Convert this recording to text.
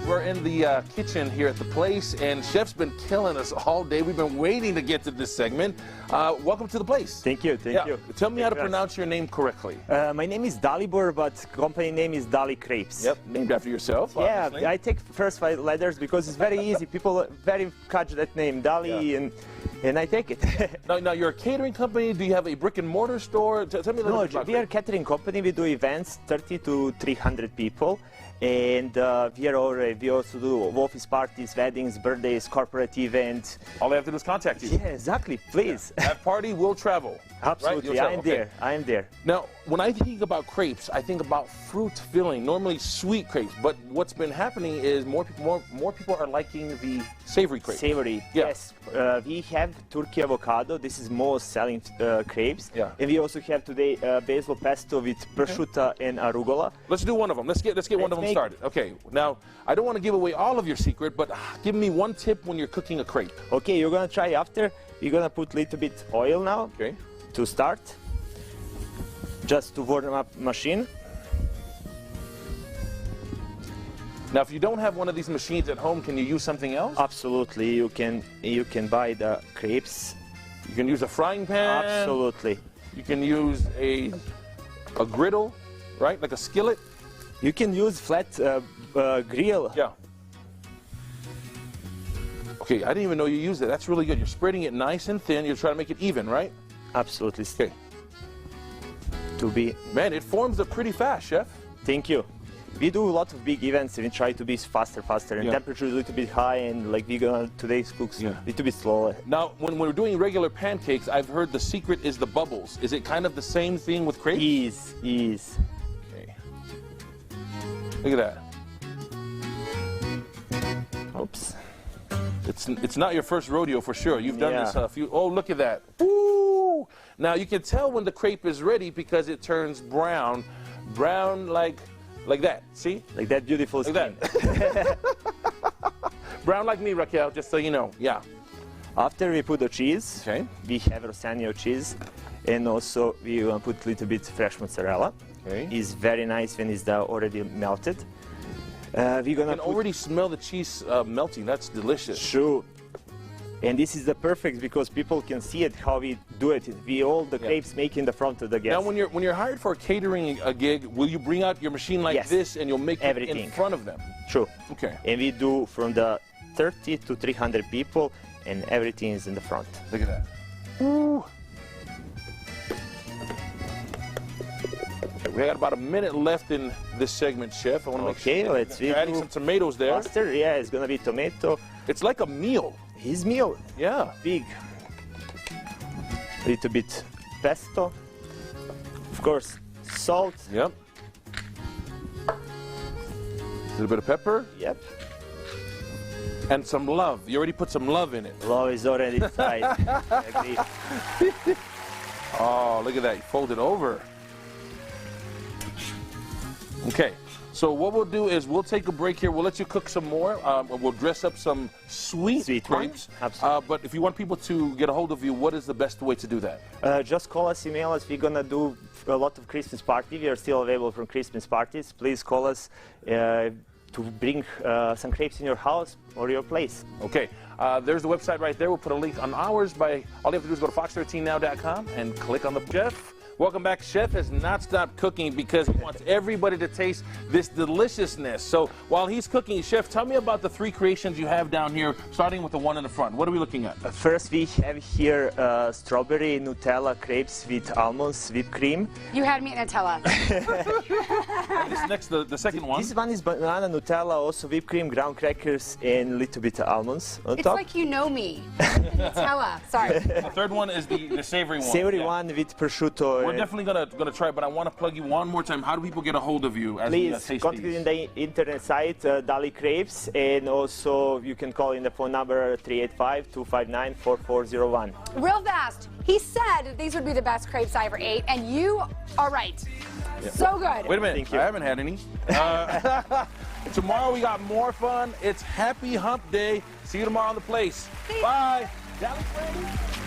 We're in the kitchen here at the place, and Chef's been killing us all day. We've been waiting to get to this segment. Welcome to the place. Thank you, thank you. Tell me how to pronounce your name correctly. My name is Dali, but company name is Dali Crepes. Yep, named after yourself, obviously. Yeah, I take first 5 letters because it's very easy. People very catch that name, Dali, and I take it. Now, you're a catering company. Do you have a brick and mortar store? Tell me a little bit about we are a catering company. We do events, 30 to 300 people. And we also do office parties, weddings, birthdays, corporate events. All they have to do is contact you. Yeah, exactly. Please. Yeah. That party will travel. Absolutely. Right? I'm there. I'm there. Now, when I think about crepes, I think about fruit filling, normally sweet crepes. But what's been happening is more people are liking the savory crepes. Savory. Yeah. Yes. We have Turkey avocado. This is most selling crepes. Yeah. And we also have today basil pesto with prosciutto and arugula. Let's do one of them. Let's get one of them started. Okay. Now, I don't want to give away all of your secret, but give me one tip when you're cooking a crepe. Okay, you're gonna try after. You're gonna put a little bit oil now. Okay. To start, just to warm up machine. Now, if you don't have one of these machines at home, can you use something else? Absolutely, you can buy the crepes. You can use a frying pan. Absolutely. You can use a griddle, right, like a skillet. You can use flat grill. Yeah. Okay, I didn't even know you used it. That's really good. You're spreading it nice and thin. You're trying to make it even, right? Absolutely. Okay. Man, it forms up pretty fast, Chef. Thank you. We do a lot of big events and we try to be faster, and temperature is a little bit high, and like we're gonna today's cooks a little bit slower. Now, when we're doing regular pancakes, I've heard the secret is the bubbles. Is it kind of the same thing with crepes? Is. Okay. Look at that. Oops. It's not your first rodeo for sure. You've done this a few. Oh, look at that. Ooh. Now you can tell when the crepe is ready because it turns brown like that. See? Like that beautiful skin. Like that. Brown like me, Raquel, just so you know. Yeah. After we put the cheese, we have Rossano cheese, and also we want to put a little bit fresh mozzarella. Okay. It's very nice when it's already melted. You can already smell the cheese melting. That's delicious. Sure. And this is the perfect because people can see it how we do it. We all the crepes make in the front of the guests. Now, when you're hired for a catering gig, will you bring out your machine like this and you'll make everything in front of them? Sure. Okay. And we do from the 30 to 300 people, and everything is in the front. Look at that. Ooh. We got about a minute left in this segment, Chef. I want to make sure you're adding some tomatoes there. Mustard, yeah, it's gonna be tomato. It's like a meal. His meal. Yeah. Big. A little bit pesto. Of course, salt. Yep. A little bit of pepper. Yep. And some love. You already put some love in it. Love is already inside. I agree. Oh, look at that. You fold it over. Okay, so what we'll do is we'll take a break here. We'll let you cook some more. We'll dress up some sweet crepes. Absolutely. But if you want people to get a hold of you, what is the best way to do that? Just call us, email us. We're going to do a lot of Christmas parties. We are still available for Christmas parties. Please call us to bring some crepes in your house or your place. Okay, there's the website right there. We'll put a link on ours. All you have to do is go to fox13now.com and click on the Chef. Welcome back. Chef has not stopped cooking because he wants everybody to taste this deliciousness. So while he's cooking, Chef, tell me about the 3 creations you have down here, starting with the one in the front. What are we looking at? First, we have here strawberry Nutella crepes with almonds, whipped cream. You had me at Nutella. This next, the second one. This one is banana Nutella, also whipped cream, ground crackers, and a little bit of almonds on top. It's like you know me. Nutella. Sorry. The third one is the savory one. Savory one with prosciutto. We're definitely gonna try, but I want to plug you one more time. How do people get a hold of you? Please contact in the internet site Dali Crepes, and also you can call in the phone number 385-259-4401. Real fast. He said these would be the best crepes I ever ate, and you are right. Yeah. So good. Wait a minute. I haven't had any. Tomorrow we got more fun. It's Happy Hump Day. See you tomorrow on the place. Bye. Dali Crepes.